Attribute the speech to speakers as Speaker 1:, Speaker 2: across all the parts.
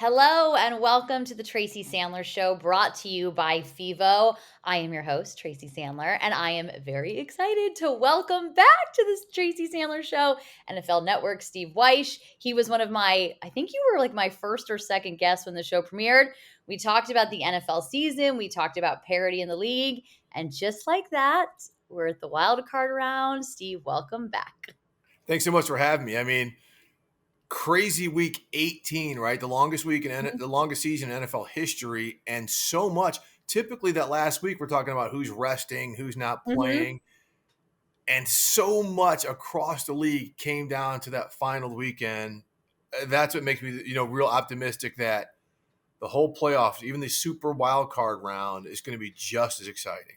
Speaker 1: Hello and welcome to the Tracy Sandler Show, brought to you by FEVO. I am your host, Tracy Sandler, and I am very excited to welcome back to this Tracy Sandler Show, NFL Network, Steve Wyche. He was one of I think you were like my first or second guest when the show premiered. We talked about the NFL season, we talked about parity in the league, and just like that, we're at the wild card round. Steve, welcome back.
Speaker 2: Thanks so much for having me. Crazy week 18, right? The longest week the longest season in NFL history, and so much. Typically, that last week we're talking about who's resting, who's not
Speaker 1: Mm-hmm.
Speaker 2: playing, and so much across the league came down to that final weekend. That's what makes me, real optimistic that the whole playoffs, even the super wild card round, is going to be just as exciting.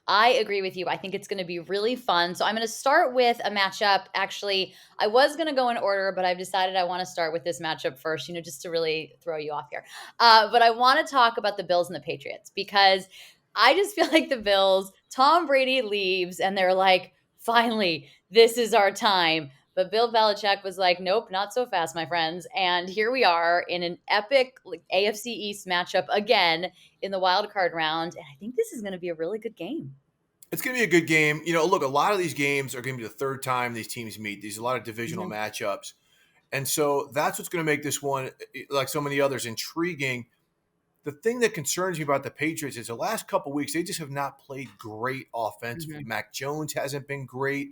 Speaker 1: I agree with you. I think it's going to be really fun. So I'm going to start with a matchup. Actually, I was going to go in order, but I've decided I want to start with this matchup first, just to really throw you off here. But I want to talk about the Bills and the Patriots because I just feel like the Bills, Tom Brady leaves and they're like, finally, this is our time. But Bill Belichick was like, nope, not so fast, my friends. And here we are in an epic AFC East matchup again in the wild card round. And I think this is going to be a really good game.
Speaker 2: It's going to be a good game. Look, a lot of these games are going to be the third time these teams meet. These are a lot of divisional
Speaker 1: Mhm.
Speaker 2: matchups. And so that's what's going to make this one, like so many others, intriguing. The thing that concerns me about the Patriots is the last couple of weeks, they just have not played great offensively.
Speaker 1: Mhm.
Speaker 2: Mac Jones hasn't been great.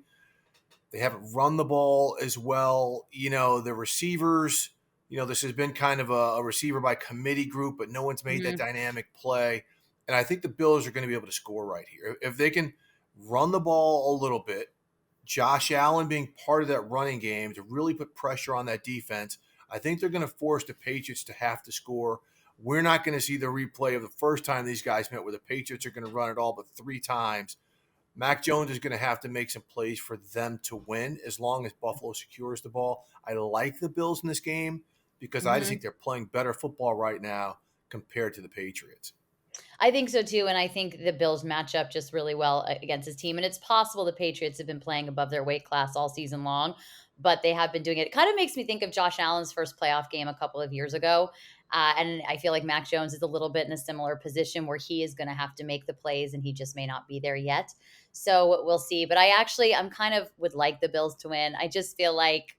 Speaker 2: They haven't run the ball as well. The receivers, this has been kind of a receiver by committee group, but no one's made that
Speaker 1: Mhm.
Speaker 2: dynamic play. And I think the Bills are going to be able to score right here. If they can run the ball a little bit, Josh Allen being part of that running game to really put pressure on that defense, I think they're going to force the Patriots to have to score. We're not going to see the replay of the first time these guys met where the Patriots are going to run it all but three times. Mac Jones is going to have to make some plays for them to win as long as Buffalo secures the ball. I like the Bills in this game because I just
Speaker 1: Mhm.
Speaker 2: think they're playing better football right now compared to the Patriots.
Speaker 1: I think so too, and I think the Bills match up just really well against his team. And it's possible the Patriots have been playing above their weight class all season long, but they have been doing it. It kind of makes me think of Josh Allen's first playoff game a couple of years ago, and I feel like Mac Jones is a little bit in a similar position where he is going to have to make the plays, and he just may not be there yet. So we'll see. But I'm kind of would like the Bills to win. I just feel like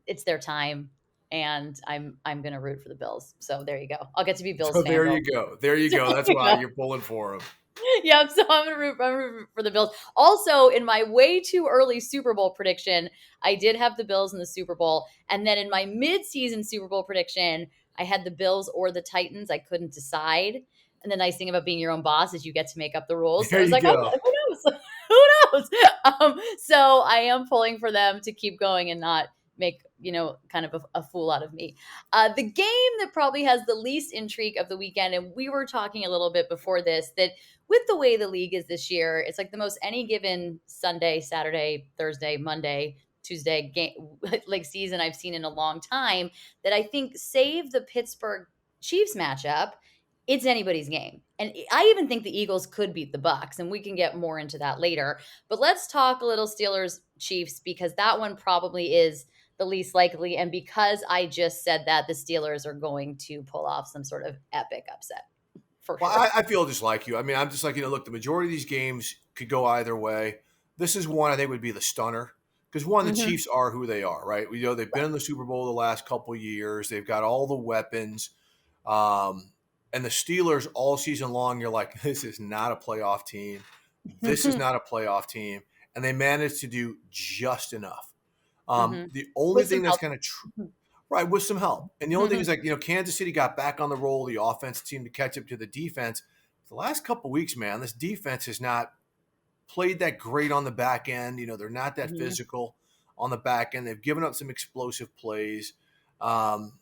Speaker 1: it's their time. And I'm gonna root for the Bills. So there you go. I'll get to be Bills
Speaker 2: So there you
Speaker 1: fangirl.
Speaker 2: go. There you go. That's why you're pulling for them.
Speaker 1: Yep. So I'm rooting for the Bills. Also, in my way too early Super Bowl prediction, I did have the Bills in the Super Bowl. And then in my mid-season Super Bowl prediction, I had the Bills or the Titans. I couldn't decide. And the nice thing about being your own boss is you get to make up the rules. So I
Speaker 2: There
Speaker 1: was
Speaker 2: you
Speaker 1: like, oh,
Speaker 2: go.
Speaker 1: who knows? Who knows? So I am pulling for them to keep going and not make, kind of a fool out of me. The game that probably has the least intrigue of the weekend, and we were talking a little bit before this, that with the way the league is this year, it's like the most any given Sunday, Saturday, Thursday, Monday, Tuesday game like season I've seen in a long time. That I think save the Pittsburgh Chiefs matchup, it's anybody's game. And I even think the Eagles could beat the Bucks, and we can get more into that later. But let's talk a little Steelers Chiefs because that one probably is the least likely. And because I just said that, the Steelers are going to pull off some sort of epic upset for
Speaker 2: Well,
Speaker 1: sure.
Speaker 2: I feel just like you. I'm just like, look, the majority of these games could go either way. This is one I think would be the stunner because one, the
Speaker 1: Mhm.
Speaker 2: Chiefs are who they are, right? We know they've been in the Super Bowl the last couple of years. They've got all the weapons. And the Steelers all season long, you're like, this is not a playoff team. This is not a playoff team. And they managed to do just enough.
Speaker 1: Mhm.
Speaker 2: The only
Speaker 1: With some
Speaker 2: thing that's
Speaker 1: help.
Speaker 2: kind of right, with some help. And the only thing
Speaker 1: Mhm.
Speaker 2: is like, Kansas City got back on the roll. The offense seemed to catch up to the defense. The last couple of weeks, man, this defense has not played that great on the back end. They're not that
Speaker 1: Mhm.
Speaker 2: physical on the back end. They've given up some explosive plays. Um,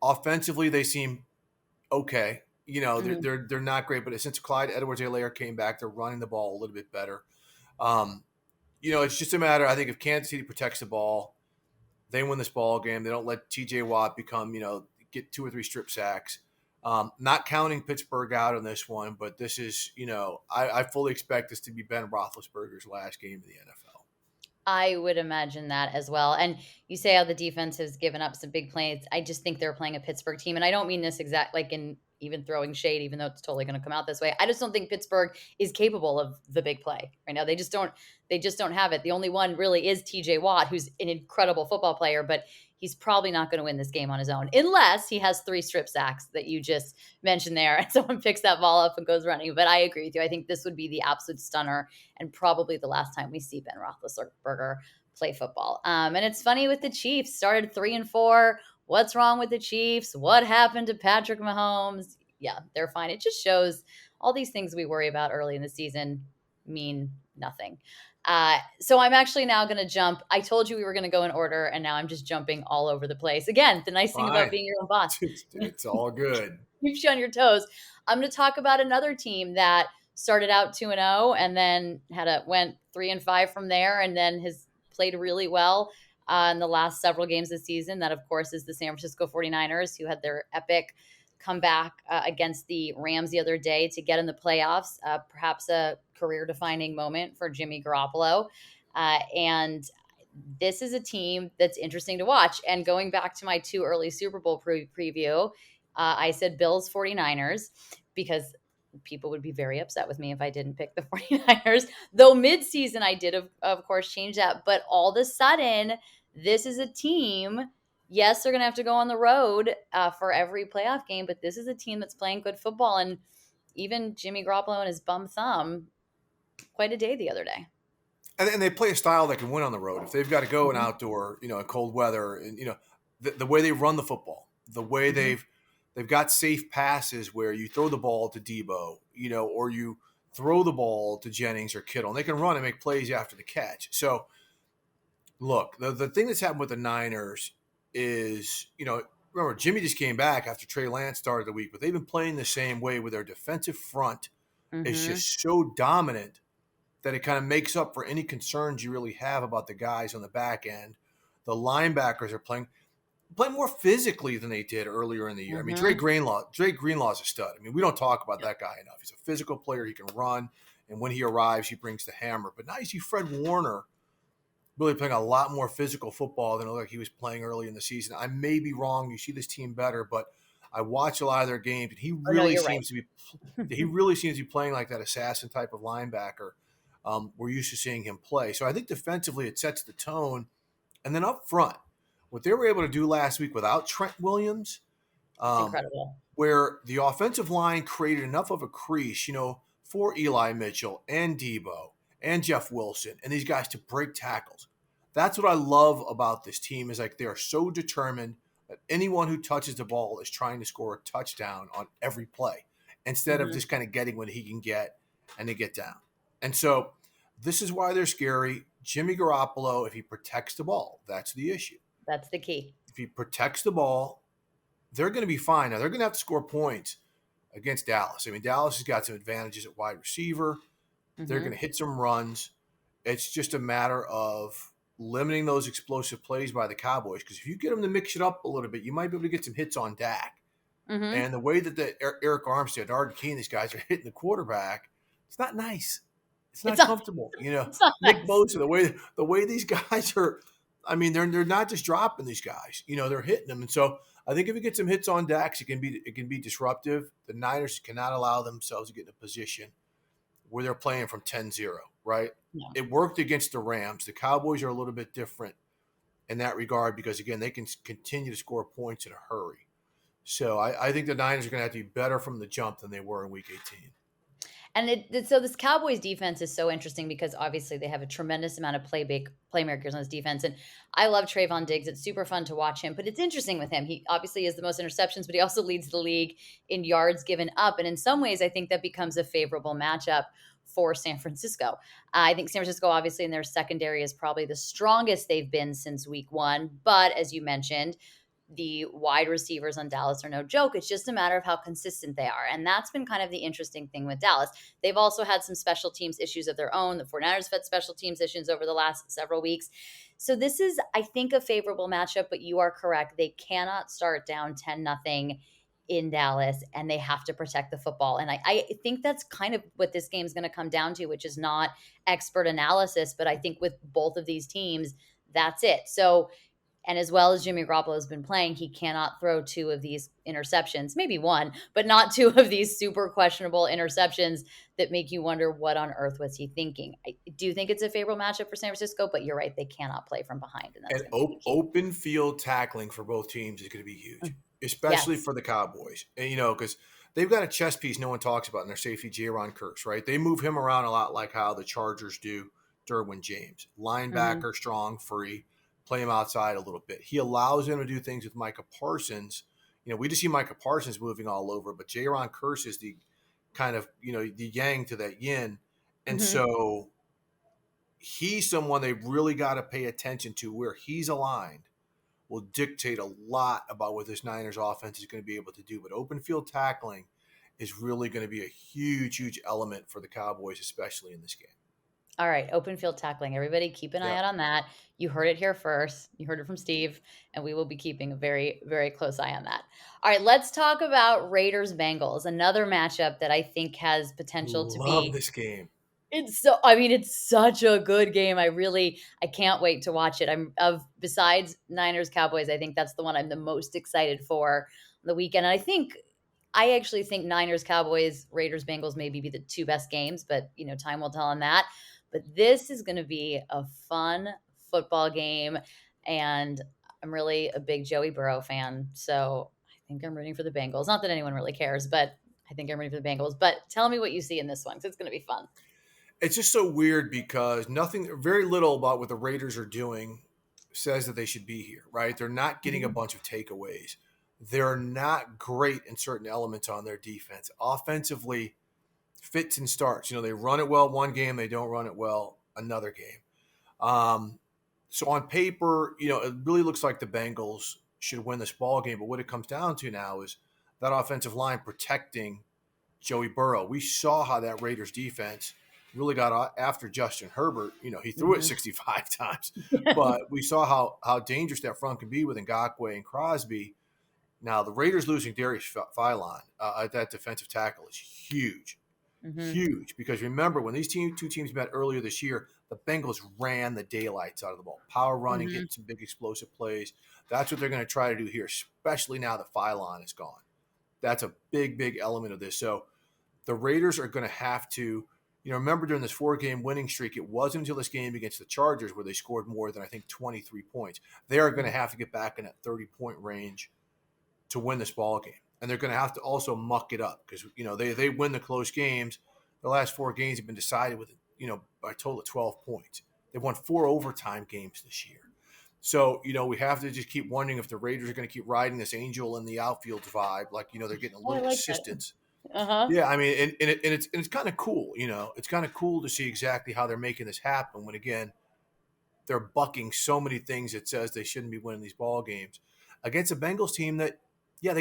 Speaker 2: Offensively, they seem okay.
Speaker 1: Mhm.
Speaker 2: They're not great, but since Clyde Edwards-Helaire came back, they're running the ball a little bit better. Um, it's just a matter. I think if Kansas City protects the ball, they win this ball game. They don't let T.J. Watt get two or three strip sacks. Not counting Pittsburgh out on this one, but this is, I fully expect this to be Ben Roethlisberger's last game in the NFL.
Speaker 1: I would imagine that as well. And you say how the defense has given up some big plays. I just think they're playing a Pittsburgh team. And I don't mean this exact like in even throwing shade, even though it's totally going to come out this way. I just don't think Pittsburgh is capable of the big play right now. They just don't have it. The only one really is TJ Watt, who's an incredible football player, but he's probably not going to win this game on his own unless he has 3 strip sacks that you just mentioned there and someone picks that ball up and goes running. But I agree with you. I think this would be the absolute stunner and probably the last time we see Ben Roethlisberger play football. And it's funny with the Chiefs, started 3-4. What's wrong with the Chiefs? What happened to Patrick Mahomes? Yeah, they're fine. It just shows all these things we worry about early in the season mean nothing. So I'm actually now going to jump. I told you we were going to go in order, and now I'm just jumping all over the place. Again, the nice thing about
Speaker 2: Fine.
Speaker 1: being your own boss.
Speaker 2: It's all good.
Speaker 1: Keeps you on your toes. I'm going to talk about another team that started out 2-0 and then went 3-5 from there, and then has played really well in the last several games this season. That, of course, is the San Francisco 49ers, who had their epic comeback against the Rams the other day to get in the playoffs. Perhaps a career-defining moment for Jimmy Garoppolo. And this is a team that's interesting to watch. And going back to my 2 early Super Bowl preview, I said Bills 49ers because people would be very upset with me if I didn't pick the 49ers. Though midseason I did, of course, change that. But all of a sudden, this is a team. Yes, they're going to have to go on the road for every playoff game, but this is a team that's playing good football. And even Jimmy Garoppolo and his bum thumb, quite a day the other day.
Speaker 2: And they play a style that can win on the road. If they've got to go in outdoor, in cold weather, and the way they run the football, the way they've got safe passes where you throw the ball to Debo, or you throw the ball to Jennings or Kittle, and they can run and make plays after the catch. So, look, the thing that's happened with the Niners is, remember, Jimmy just came back after Trey Lance started the week, but they've been playing the same way with their defensive front. It's just so dominant that it kind of makes up for any concerns you really have about the guys on the back end. The linebackers are playing more physically than they did earlier in the year. I mean, Dre Greenlaw's a stud. I mean, we don't talk about that guy enough. He's a physical player. He can run, and when he arrives, he brings the hammer. But now you see Fred Warner really playing a lot more physical football than like he was playing early in the season. I may be wrong. You see this team better, but I watch a lot of their games, and he really seems to be playing like that assassin type of linebacker. We're used to seeing him play. So I think defensively it sets the tone. And then up front, what they were able to do last week without Trent Williams,
Speaker 1: it's incredible.
Speaker 2: Where the offensive line created enough of a crease, for Eli Mitchell and Debo and Jeff Wilson and these guys to break tackles. That's what I love about this team is like they are so determined that anyone who touches the ball is trying to score a touchdown on every play instead of just kind of getting what he can get and they get down. And so this is why they're scary. Jimmy Garoppolo, if he protects the ball, that's the issue.
Speaker 1: That's the key.
Speaker 2: If he protects the ball, they're going to be fine. Now, they're going to have to score points against Dallas. I mean, Dallas has got some advantages at wide receiver. They're going to hit some runs. It's just a matter of limiting those explosive plays by the Cowboys because if you get them to mix it up a little bit, you might be able to get some hits on Dak. And the way that Eric Armstead, Arden Key, these guys are hitting the quarterback, it's not nice. It's not comfortable.
Speaker 1: It's not
Speaker 2: Nick
Speaker 1: nice.
Speaker 2: Bosa, the way these guys are, I mean, they're not just dropping these guys. They're hitting them. And so I think if you get some hits on Dax, it can be disruptive. The Niners cannot allow themselves to get in a position where they're playing from 10-0, right?
Speaker 1: No.
Speaker 2: It worked against the Rams. The Cowboys are a little bit different in that regard because, again, they can continue to score points in a hurry. So I think the Niners are going to have to be better from the jump than they were in Week 18.
Speaker 1: And so this Cowboys defense is so interesting because obviously they have a tremendous amount of playmakers on this defense. And I love Trayvon Diggs. It's super fun to watch him, but it's interesting with him. He obviously has the most interceptions, but he also leads the league in yards given up. And in some ways, I think that becomes a favorable matchup for San Francisco. I think San Francisco, obviously, in their secondary is probably the strongest they've been since week 1. But as you mentioned, the wide receivers on Dallas are no joke. It's just a matter of how consistent they are. And that's been kind of the interesting thing with Dallas. They've also had some special teams issues of their own. The 49ers have had special teams issues over the last several weeks. So this is, I think, a favorable matchup, but you are correct. They cannot start down 10-0 in Dallas, and they have to protect the football. And I think that's kind of what this game is going to come down to, which is not expert analysis, but I think with both of these teams, that's it. So, and as well as Jimmy Garoppolo has been playing, he cannot throw two of these interceptions, maybe one, but not two of these super questionable interceptions that make you wonder what on earth was he thinking. I do think it's a favorable matchup for San Francisco, but you're right, they cannot play from behind, and that's
Speaker 2: And
Speaker 1: going to be the key.
Speaker 2: open field tackling for both teams is going to be huge, especially
Speaker 1: Yes.
Speaker 2: for the Cowboys. And, because they've got a chess piece no one talks about in their safety, Jaron Curse, right? They move him around a lot like how the Chargers do Derwin James.
Speaker 1: Mm-hmm.
Speaker 2: Linebacker, strong, free, play him outside a little bit. He allows him to do things with Micah Parsons. We just see Micah Parsons moving all over, but Jaron Curse is the kind of, the yang to that yin. And
Speaker 1: Mm-hmm.
Speaker 2: so he's someone they've really got to pay attention to. Where he's aligned will dictate a lot about what this Niners offense is going to be able to do. But open field tackling is really going to be a huge, huge element for the Cowboys, especially in this game.
Speaker 1: All right, open field tackling. Everybody keep an eye
Speaker 2: Yeah.
Speaker 1: out on that. You heard it here first. You heard it from Steve, and we will be keeping a very, very close eye on that. All right, let's talk about Raiders Bengals, another matchup that I think has potential to
Speaker 2: Love
Speaker 1: be.
Speaker 2: this game.
Speaker 1: It's such a good game. I can't wait to watch it. Besides Niners Cowboys, I think that's the one I'm the most excited for the weekend. And I actually think Niners Cowboys, Raiders Bengals maybe be the two best games, but time will tell on that. But this is going to be a fun football game, and I'm really a big Joey Burrow fan, so I think I'm rooting for the Bengals. Not that anyone really cares, but I think I'm rooting for the Bengals. But tell me what you see in this one, because it's going to be fun.
Speaker 2: It's just so weird because very little about what the Raiders are doing says that they should be here, right? They're not getting a
Speaker 1: Mhm.
Speaker 2: bunch of takeaways. They're not great in certain elements on their defense. Offensively, fits and starts. They run it well one game, they don't run it well another game. Um, so on paper, it really looks like the Bengals should win this ball game. But what it comes down to now is that offensive line protecting Joey Burrow. We saw how that Raiders defense really got after Justin Herbert. He threw it
Speaker 1: Mhm.
Speaker 2: 65 times, but we saw how dangerous that front can be with Ngakoue and Crosby. Now the Raiders losing Darius Philon at that defensive tackle is huge.
Speaker 1: Mhm.
Speaker 2: Huge, because remember when these two teams met earlier this year, the Bengals ran the daylights out of the ball, power running,
Speaker 1: Mhm.
Speaker 2: getting some big explosive plays. That's what they're going to try to do here, especially now that Philon is gone. That's a big, big element of this. So the Raiders are going to have to, remember during this 4-game winning streak, it wasn't until this game against the Chargers where they scored more than I think 23 points. They are going to have to get back in that 30-point range to win this ball game. And they're going to have to also muck it up because, they win the close games. The last 4 games have been decided with, by a total of 12 points. They've won 4 overtime games this year. So, we have to just keep wondering if the Raiders are going to keep riding this angel in the outfield vibe. Like, they're getting a
Speaker 1: Oh, I
Speaker 2: little
Speaker 1: like that.
Speaker 2: assistance.
Speaker 1: Uh-huh.
Speaker 2: Yeah, I mean, and it's kind of cool, It's kind of cool to see exactly how they're making this happen when, again, they're bucking so many things that says they shouldn't be winning these ball games against a Bengals team that, yeah,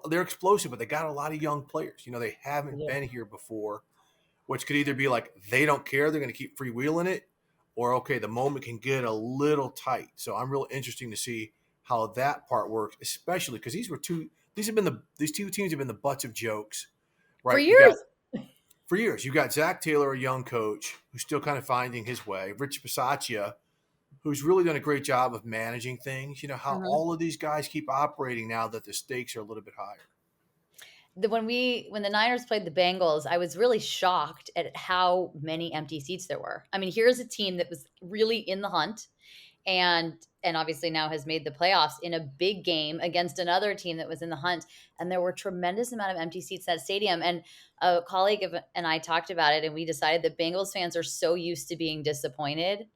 Speaker 2: they're explosive, but they got a lot of young players. They haven't
Speaker 1: Yeah.
Speaker 2: been here before, which could either be like they don't care, they're going to keep freewheeling it, or okay, the moment can get a little tight. So I'm real interesting to see how that part works, especially because these two teams have been the butts of jokes,
Speaker 1: For
Speaker 2: right? You got
Speaker 1: years.
Speaker 2: for years. You got Zach Taylor, a young coach who's still kind of finding his way. Rich Bisaccia, who's really done a great job of managing things. How
Speaker 1: Mhm.
Speaker 2: all of these guys keep operating now that the stakes are a little bit higher.
Speaker 1: When the Niners played the Bengals, I was really shocked at how many empty seats there were. I mean, here's a team that was really in the hunt and obviously now has made the playoffs in a big game against another team that was in the hunt, and there were tremendous amount of empty seats at that stadium. And a and I talked about it, and we decided that Bengals fans are so used to being disappointed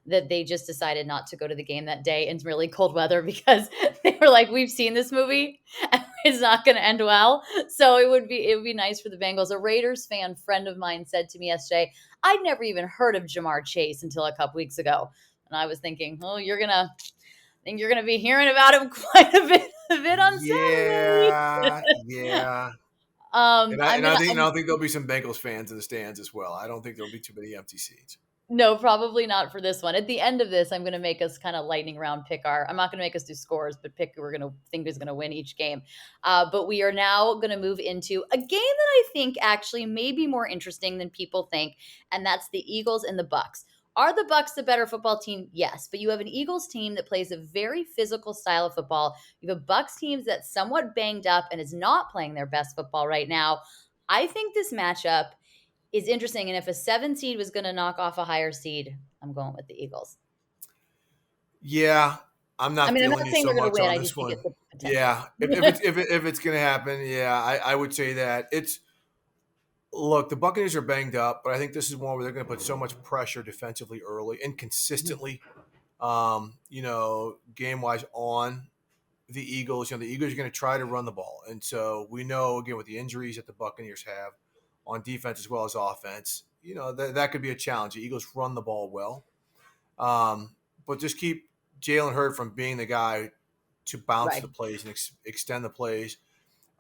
Speaker 1: that they just decided not to go to the game that day in really cold weather because they were like, we've seen this movie and it's not going to end well. So it would be nice for the Bengals. A Raiders fan friend of mine said to me yesterday, I'd never even heard of Jamar Chase until a couple weeks ago. And I was thinking, oh, I think you're gonna be hearing about him quite a bit on Saturday.
Speaker 2: Yeah, yeah. And I,
Speaker 1: I'm
Speaker 2: and I
Speaker 1: gonna
Speaker 2: think and
Speaker 1: I'm
Speaker 2: I think there'll be some Bengals fans in the stands as well. I don't think there'll be too many empty seats.
Speaker 1: No, probably not for this one. At the end of this, I'm going to make us kind of lightning round pick I'm not going to make us do scores, but pick who we're going to think is going to win each game. But we are now going to move into a game that I think actually may be more interesting than people think, and that's the Eagles and the Bucks. Are the Bucks the better football team? Yes, but you have an Eagles team that plays a very physical style of football. You have a Bucks team that's somewhat banged up and is not playing their best football right now. I think this matchup is interesting. And if a 7 seed was going to knock off a higher seed, I'm going with the Eagles.
Speaker 2: Yeah, I'm
Speaker 1: I
Speaker 2: not
Speaker 1: mean, I'm
Speaker 2: feeling
Speaker 1: not
Speaker 2: you
Speaker 1: saying
Speaker 2: so
Speaker 1: they're going to
Speaker 2: much
Speaker 1: win.
Speaker 2: on
Speaker 1: I
Speaker 2: this
Speaker 1: just think
Speaker 2: one.
Speaker 1: it's a potential.
Speaker 2: Yeah, if it's going to happen, yeah, I would say that it's. Look, the Buccaneers are banged up, but I think this is one where they're going to put so much pressure defensively early and consistently, game wise on the Eagles. The Eagles are going to try to run the ball, and so we know again with the injuries that the Buccaneers have on defense as well as offense, that could be a challenge. The Eagles run the ball well, but just keep Jalen Hurd from being the guy to bounce
Speaker 1: Right.
Speaker 2: the plays and extend the plays.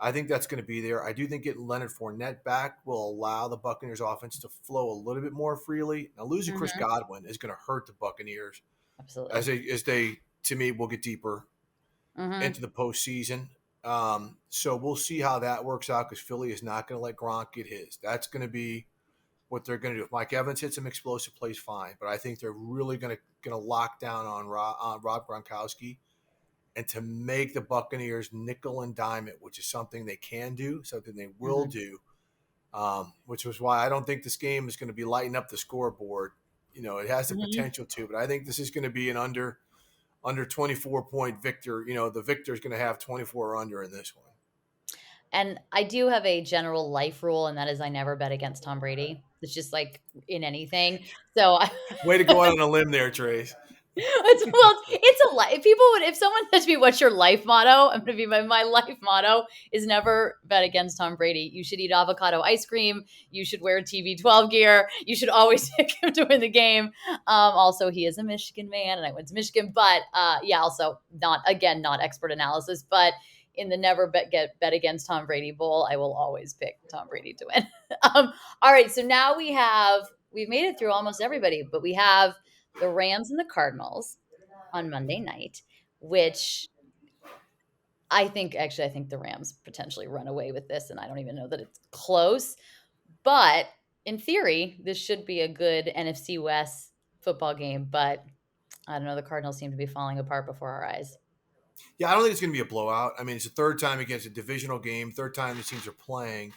Speaker 2: I think that's going to be there. I do think getting Leonard Fournette back will allow the Buccaneers offense to flow a little bit more freely. Now losing Chris
Speaker 1: Mm-hmm.
Speaker 2: Godwin is going to hurt the Buccaneers as
Speaker 1: Absolutely.
Speaker 2: they to me will get deeper
Speaker 1: Mm-hmm.
Speaker 2: into the postseason. So we'll see how that works out because Philly is not going to let Gronk get his. That's going to be what they're going to do. If Mike Evans hits some explosive plays, fine. But I think they're really going to lock down on Rob Gronkowski and to make the Buccaneers nickel and dime it, which is something they can do, something they will
Speaker 1: Mm-hmm.
Speaker 2: do, which was why I don't think this game is going to be lighting up the scoreboard. It has the
Speaker 1: Mm-hmm.
Speaker 2: potential to, but I think this is going to be an under 24 point victor. The victor is going to have 24 or under in this one.
Speaker 1: And I do have a general life rule, and that is I never bet against Tom Brady. It's just like in anything. So I,
Speaker 2: Way to go out on a limb there, Trace.
Speaker 1: it's a life. If people would, if someone says to me, "What's your life motto?" I'm gonna be my life motto is never bet against Tom Brady. You should eat avocado ice cream. You should wear TB12 gear. You should always pick him to win the game. Also, he is a Michigan man, and I went to Michigan. But yeah, also not expert analysis, but in the never bet against Tom Brady bowl, I will always pick Tom Brady to win. All right, so now we've made it through almost everybody, but we have the Rams and the Cardinals on Monday night, which I think the Rams potentially run away with this, and I don't even know that it's close. But in theory, this should be a good NFC West football game. But I don't know. The Cardinals seem to be falling apart before our eyes.
Speaker 2: Yeah, I don't think it's going to be a blowout. I mean, it's the third time against a divisional game, third time these teams are playing.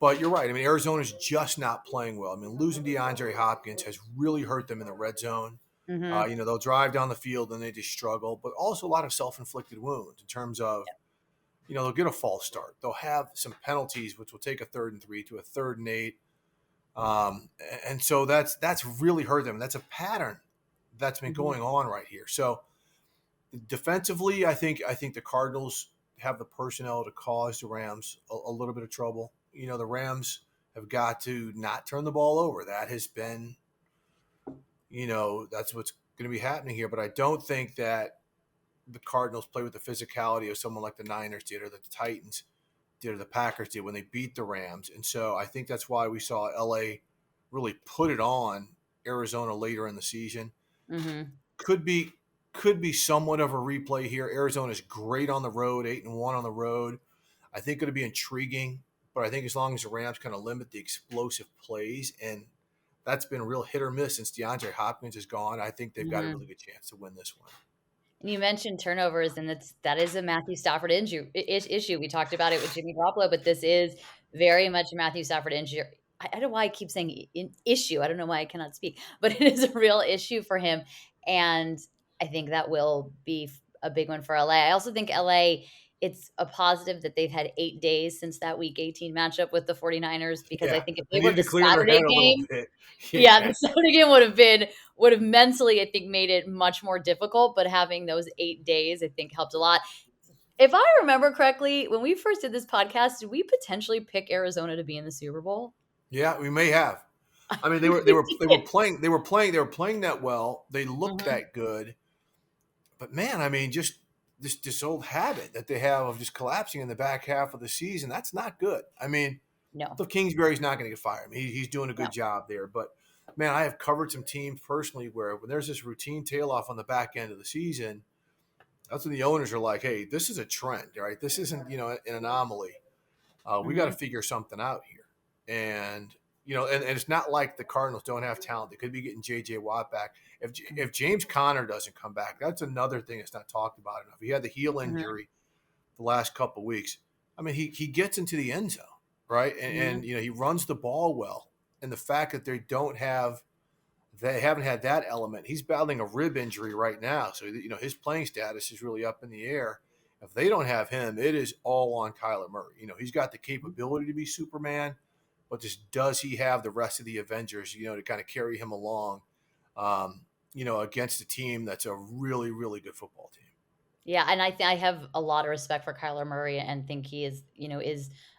Speaker 2: But you're right. I mean, Arizona's just not playing well. I mean, losing DeAndre Hopkins has really hurt them in the red zone.
Speaker 1: Mm-hmm.
Speaker 2: They'll drive down the field and they just struggle, but also a lot of self-inflicted wounds in terms of, they'll get a false start. They'll have some penalties, which will take a 3rd and 3 to a 3rd and 8. And so that's really hurt them. That's a pattern that's been
Speaker 1: Mm-hmm.
Speaker 2: going on right here. So defensively, I think the Cardinals have the personnel to cause the Rams a little bit of trouble. The Rams have got to not turn the ball over. That has been, that's what's going to be happening here. But I don't think that the Cardinals play with the physicality of someone like the Niners did or the Titans did or the Packers did when they beat the Rams. And so I think that's why we saw LA really put it on Arizona later in the season.
Speaker 1: Mm-hmm.
Speaker 2: Could be somewhat of a replay here. Arizona's great on the road, 8-1 on the road. I think it'll be intriguing, but I think as long as the Rams kind of limit the explosive plays, and that's been a real hit or miss since DeAndre Hopkins is gone, I think they've got a
Speaker 1: Mm-hmm.
Speaker 2: really good chance to win this one.
Speaker 1: And you mentioned turnovers, and that is a Matthew Stafford issue. We talked about it with Jimmy Garoppolo, but this is very much a Matthew Stafford issue. I don't know why I keep saying issue. I don't know why I cannot speak, but it is a real issue for him, and I think that will be a big one for LA. I also think LA. It's a positive that they've had 8 days since that Week 18 matchup with the 49ers, because I
Speaker 2: Yeah,
Speaker 1: think if
Speaker 2: they
Speaker 1: they were
Speaker 2: needed
Speaker 1: the
Speaker 2: to clear their
Speaker 1: Saturday
Speaker 2: head a little
Speaker 1: game,
Speaker 2: bit.
Speaker 1: yeah,
Speaker 2: Yeah,
Speaker 1: the Saturday game would have mentally, I think, made it much more difficult. But having those 8 days, I think, helped a lot. If I remember correctly, when we first did this podcast, did we potentially pick Arizona to be in the Super Bowl?
Speaker 2: yeah, we may have. I mean, they were playing that well. They looked
Speaker 1: Mhm.
Speaker 2: that good, but man, I mean, just this old habit that they have of just collapsing in the back half of the season. That's not good. I mean,
Speaker 1: No,
Speaker 2: Cliff Kingsbury's not going to get fired. I mean, he's doing a
Speaker 1: no.
Speaker 2: good job there, but man, I have covered some teams personally where when there's this routine tail off on the back end of the season, that's when the owners are like, hey, this is a trend, right? This isn't, an anomaly. We got to
Speaker 1: Mhm.
Speaker 2: figure something out here. And, and it's not like the Cardinals don't have talent. They could be getting J.J. Watt back. If James Conner doesn't come back, that's another thing that's not talked about enough. He had the heel
Speaker 1: Mhm.
Speaker 2: injury the last couple of weeks. I mean, he gets into the end zone, right? And
Speaker 1: Mhm.
Speaker 2: he runs the ball well. And the fact that they haven't had that element. He's battling a rib injury right now, so his playing status is really up in the air. If they don't have him, it is all on Kyler Murray. He's got the capability to be Superman, but just does he have the rest of the Avengers, to kind of carry him along, against a team that's a really, really good football team.
Speaker 1: Yeah, and I have a lot of respect for Kyler Murray and think he is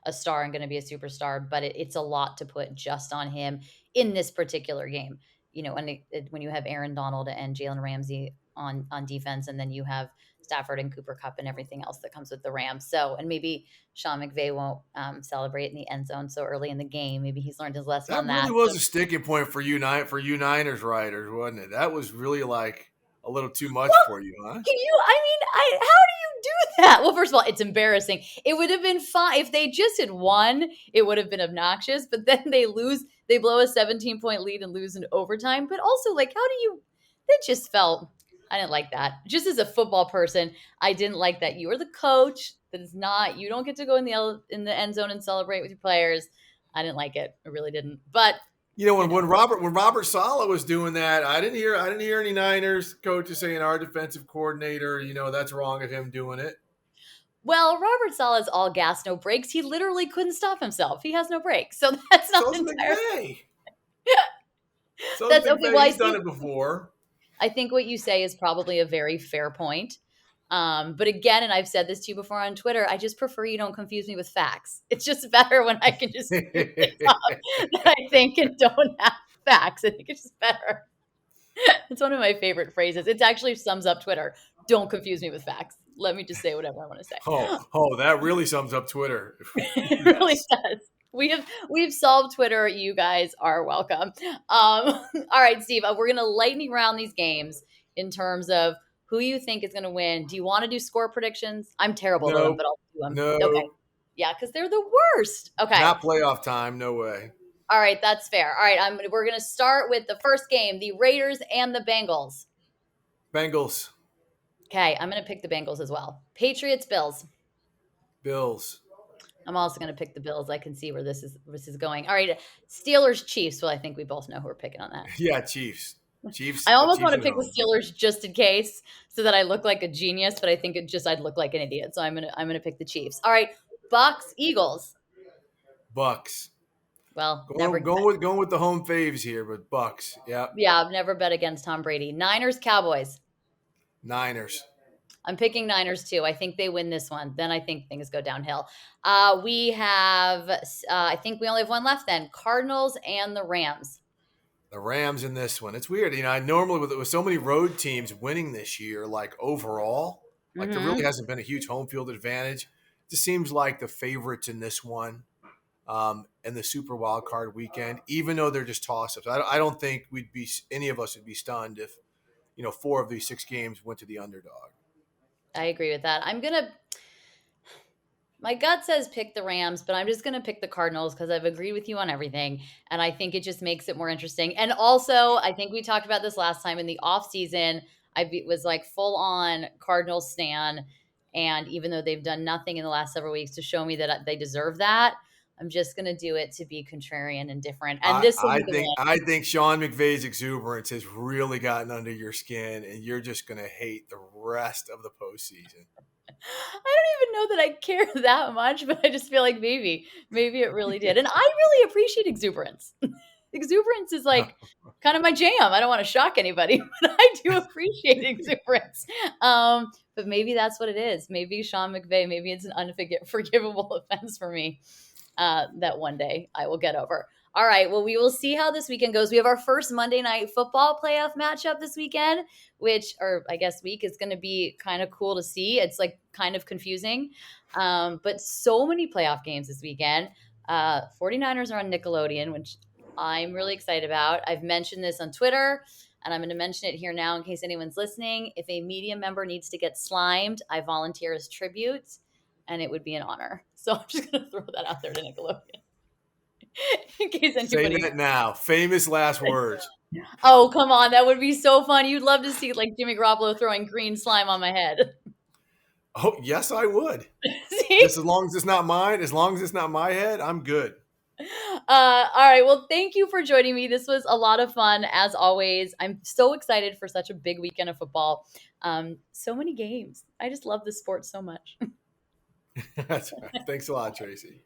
Speaker 1: a star and going to be a superstar. But it's a lot to put just on him in this particular game. And when you have Aaron Donald and Jalen Ramsey on defense, and then you have Stafford and Cooper Cup and everything else that comes with the Rams. So, and maybe Sean McVay won't celebrate in the end zone so early in the game. Maybe he's learned his lesson
Speaker 2: That
Speaker 1: on
Speaker 2: really
Speaker 1: that.
Speaker 2: was
Speaker 1: So
Speaker 2: a sticking point for you Niners writers, wasn't it? That was really like a little too much
Speaker 1: well,
Speaker 2: for you, huh?
Speaker 1: how do you do that? Well, first of all, it's embarrassing. It would have been fine if they just had won. It would have been obnoxious, but then they blow a 17-point lead and lose in overtime. But also, like, how do you? That just felt. I didn't like that. Just as a football person, I didn't like that. You are the coach. That is not. You don't get to go in the end zone and celebrate with your players. I didn't like it. I really didn't. But
Speaker 2: When Robert Saleh was doing that, I didn't hear any Niners coaches saying our defensive coordinator, that's wrong of him doing it.
Speaker 1: Well, Robert Saleh's all gas, no brakes. He literally couldn't stop himself. He has no brakes. So that's not
Speaker 2: So's
Speaker 1: entirely.
Speaker 2: McVay. So's
Speaker 1: That's okay.
Speaker 2: McVay.
Speaker 1: Well,
Speaker 2: He's done it before.
Speaker 1: I think what you say is probably a very fair point. But again, and I've said this to you before on Twitter, I just prefer you don't confuse me with facts. It's just better when I can just make things up that I think and don't have facts. I think it's just better. It's one of my favorite phrases. It actually sums up Twitter. Don't confuse me with facts. Let me just say whatever I want to say.
Speaker 2: That really sums up Twitter.
Speaker 1: It really
Speaker 2: Yes.
Speaker 1: does. We've solved Twitter. You guys are welcome. All right, Steve, we're gonna lightning round these games in terms of who you think is gonna win. Do you want to do score predictions? I'm terrible at them,
Speaker 2: No,
Speaker 1: but I'll do them. Okay,
Speaker 2: no,
Speaker 1: yeah, because they're the worst. Okay,
Speaker 2: not playoff time. No way.
Speaker 1: all right, that's fair. All right, we're gonna start with the first game: the Raiders and the Bengals.
Speaker 2: Bengals,
Speaker 1: Okay, I'm gonna pick the Bengals as well. Patriots, Bills.
Speaker 2: Bills.
Speaker 1: I'm also going to pick the Bills. I can see where this is going. All right, Steelers, Chiefs. Well, I think we both know who we're picking on that.
Speaker 2: Yeah, Chiefs. Chiefs.
Speaker 1: I almost
Speaker 2: Chiefs
Speaker 1: want to
Speaker 2: at
Speaker 1: pick the
Speaker 2: home.
Speaker 1: Steelers just in case, so that I look like a genius. But I think I'd look like an idiot. So I'm gonna pick the Chiefs. All right, Bucks, Eagles.
Speaker 2: Bucks.
Speaker 1: Well, never.
Speaker 2: Going with the home faves here, but Bucks. Yeah.
Speaker 1: Yeah, I've never bet against Tom Brady. Niners, Cowboys.
Speaker 2: Niners.
Speaker 1: I'm picking Niners too. I think they win this one. Then I think things go downhill. We have. I think we only have one left. Then Cardinals and the Rams.
Speaker 2: The Rams in this one. It's weird. I normally with so many road teams winning this year, like overall, like there really
Speaker 1: Mm-hmm.
Speaker 2: hasn't been a huge home field advantage. It just seems like the favorites in this one, and the Super Wild Card weekend, even though they're just toss-ups. I don't think any of us would be stunned if 4 of these 6 games went to the underdog.
Speaker 1: I agree with that. My gut says pick the Rams, but I'm just going to pick the Cardinals because I've agreed with you on everything. And I think it just makes it more interesting. And also, I think we talked about this last time in the offseason. Was like full on Cardinals stan. And even though they've done nothing in the last several weeks to show me that they deserve that, I'm just going to do it to be contrarian and different. And
Speaker 2: I,
Speaker 1: this will
Speaker 2: I
Speaker 1: be the
Speaker 2: think
Speaker 1: one.
Speaker 2: I think Sean McVay's exuberance has really gotten under your skin, and you're just going to hate the rest of the postseason.
Speaker 1: I don't even know that I care that much, but I just feel like maybe it really did. And I really appreciate exuberance. Exuberance is like kind of my jam. I don't want to shock anybody, but I do appreciate exuberance. But maybe that's what it is. Maybe Sean McVay, maybe it's an unforgivable offense for me that one day I will get over. All right. Well, we will see how this weekend goes. We have our first Monday Night Football playoff matchup this weekend, or I guess week is going to be kind of cool to see. It's like kind of confusing, but so many playoff games this weekend. 49ers are on Nickelodeon, which I'm really excited about. I've mentioned this on Twitter, and I'm going to mention it here now in case anyone's listening. If a media member needs to get slimed, I volunteer as tribute, and it would be an honor. So I'm just going to throw that out there to Nickelodeon in case
Speaker 2: Say
Speaker 1: anybody.
Speaker 2: that now. Famous last words.
Speaker 1: Oh, come on. That would be so fun. You'd love to see like Jimmy Garoppolo throwing green slime on my head.
Speaker 2: Oh, yes, I would.
Speaker 1: See?
Speaker 2: Just as long as it's not mine, as long as it's not my head, I'm good.
Speaker 1: All right. Well, thank you for joining me. This was a lot of fun, as always. I'm so excited for such a big weekend of football. So many games. I just love the sport so much.
Speaker 2: That's right. Thanks a lot, Tracy.